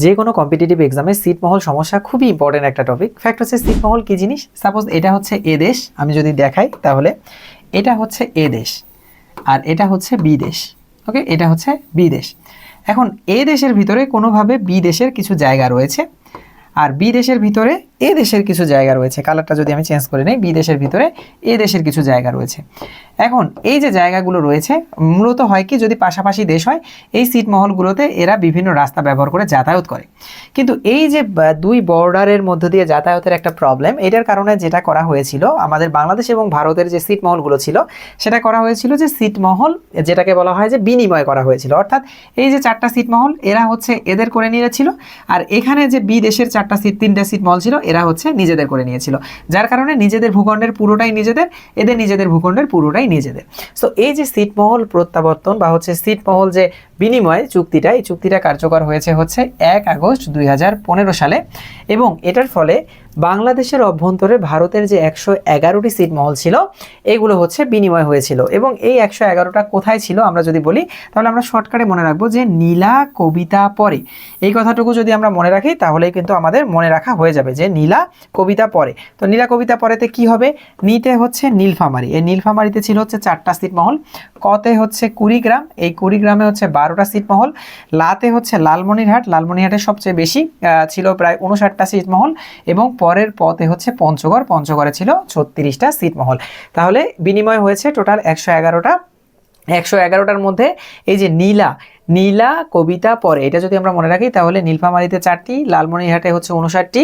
যে কোনো কম্পিটিটিভ এক্সামে ছিটমহল সমস্যা খুবই ইম্পর্টেন্ট একটা টপিক। ফ্যাক্ট হচ্ছে ছিটমহল কি জিনিস। সাপোজ এটা হচ্ছে এ দেশ, আমি যদি দেখাই তাহলে এটা হচ্ছে এ দেশ আর এটা হচ্ছে বি দেশ। ওকে, এটা হচ্ছে বি দেশ। এখন এ দেশের ভিতরে কোনোভাবে বি দেশের কিছু জায়গা রয়েছে আর বি দেশের ভিতরে এ দেশের কিছু জায়গা রয়েছে। কালারটা যদি আমি চেঞ্জ করে নিই, বি দেশের ভিতরে এ দেশের কিছু জায়গা রয়েছে। এখন এই যে জায়গাগুলো রয়েছে মূলত হয় কি, যদি পাশাপাশি দেশ হয় এই ছিটমহলগুলোতে এরা বিভিন্ন রাস্তা ব্যবহার করে যাতায়াত করে। কিন্তু এই যে দুই বর্ডারের মধ্য দিয়ে যাতায়াতের একটা প্রবলেম, এটার কারণে যেটা করা হয়েছিল আমাদের বাংলাদেশ এবং ভারতের যে ছিটমহলগুলো ছিল সেটা করা হয়েছিল যে ছিটমহল যেটাকে বলা হয় যে বিনিময় করা হয়েছিল। অর্থাৎ এই যে চারটা ছিটমহল এরা হচ্ছে এদের করে নিয়েছিল আর এখানে যে বি দেশের তিনটা ছিটমহল ছিল এরা হচ্ছে নিজেদের করে নিয়েছিল। যার কারণে নিজেদের ভূখণ্ডের পুরোটাই নিজেদের, এদের নিজেদের ভূখণ্ডের পুরোটাই নিজেদের। সো এই যে ছিটমহল প্রত্যাবর্তন বা হচ্ছে ছিটমহল যে বিনিময় চুক্তিটা, এই চুক্তিটা কার্যকর হয়েছে হচ্ছে 1 আগস্ট 2015 সালে এবং এটার ফলে বাংলাদেশের অভ্যন্তরে ভারতের যে 111টি ছিটমহল ছিল এগুলো হচ্ছে বিনিময় হয়েছিল। এবং এই 111টা কোথায় ছিল আমরা যদি বলি তাহলে আমরা শর্টকাটে মনে রাখবো যে নীলা কবিতা পরে। এই কথাটুকু যদি আমরা মনে রাখি তাহলেই কিন্তু আমাদের মনে রাখা হয়ে যাবে যে নীলা কবিতা পরে। তো নীলা কবিতা পরেতে কি হবে, নিতে হচ্ছে নীলফামারী, এই নীলফামারীতে ছিল হচ্ছে 4টা ছিটমহল, কতে হচ্ছে কুড়িগ্রাম, এই কুড়িগ্রামে হচ্ছে 12টা ছিটমহল, লাতে হচ্ছে লালমনিরহাট, লালমনিরহাটে সবচেয়ে বেশি ছিল প্রায় 59টা ছিটমহল এবং পরের পথে হচ্ছে পঞ্চগড়, পঞ্চগড়ে ছিল 36টা ছিটমহল। তাহলে বিনিময় হয়েছে টোটাল 111টা। 111টার মধ্যে এই যে নীলা কবিতা পরে এটা যদি আমরা মনে রাখি তাহলে নীলফামারীতে 4টি, লালমনিরহাটে হচ্ছে 59টি।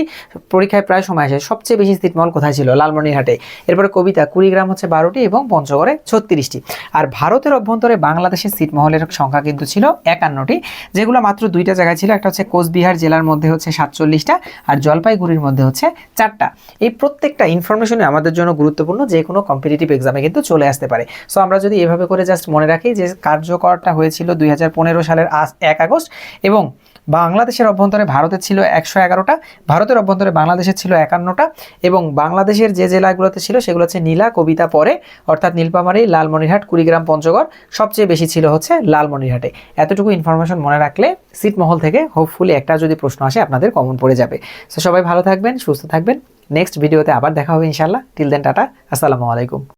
পরীক্ষায় প্রায় সময় আসে সবচেয়ে বেশি ছিটমহল কোথায় ছিল, লালমনিরহাটে। এরপরে কবিতা কুড়িগ্রাম হচ্ছে 12টি এবং পঞ্চগড়ে 36টি। আর ভারতের অভ্যন্তরে বাংলাদেশের ছিটমহলের সংখ্যা কিন্তু ছিল 51টি, যেগুলো মাত্র 2টা জায়গায় ছিল। একটা হচ্ছে কোচবিহার জেলার মধ্যে হচ্ছে 47টা আর জলপাইগুড়ির মধ্যে হচ্ছে 4টা। এই প্রত্যেকটা ইনফরমেশনে আমাদের জন্য গুরুত্বপূর্ণ, যে কোনো কম্পিটিটিভ এক্সামে কিন্তু চলে আসতে পারে। সো আমরা যদি এভাবে করে জাস্ট মনে রাখি যে কার্যকরটা হয়েছিল 2015 সালের 1 আগস্ট এবং বাংলাদেশের অভ্যন্তরে ভারতের ছিল 111টা, ভারতের অভ্যন্তরে বাংলাদেশের ছিল 51টা এবং বাংলাদেশের যে জেলাগুলোতে ছিল সেগুলো হচ্ছে নীলা কবিতা পরে, অর্থাৎ নীলফামারী, লালমনিরহাট, কুড়িগ্রাম, পঞ্চগড়। সবচেয়ে বেশি ছিল হচ্ছে লালমনিরহাটে। এতটুকু ইনফরমেশন মনে রাখলে ছিটমহল থেকে হোপফুলি একটা যদি প্রশ্ন আসে আপনাদের কমন পড়ে যাবে। সো সবাই ভালো থাকবেন, সুস্থ থাকবেন। নেক্সট ভিডিওতে আবার দেখা হবে ইনশাআল্লাহ। টিল দেন টাটা, আসসালামু আলাইকুম।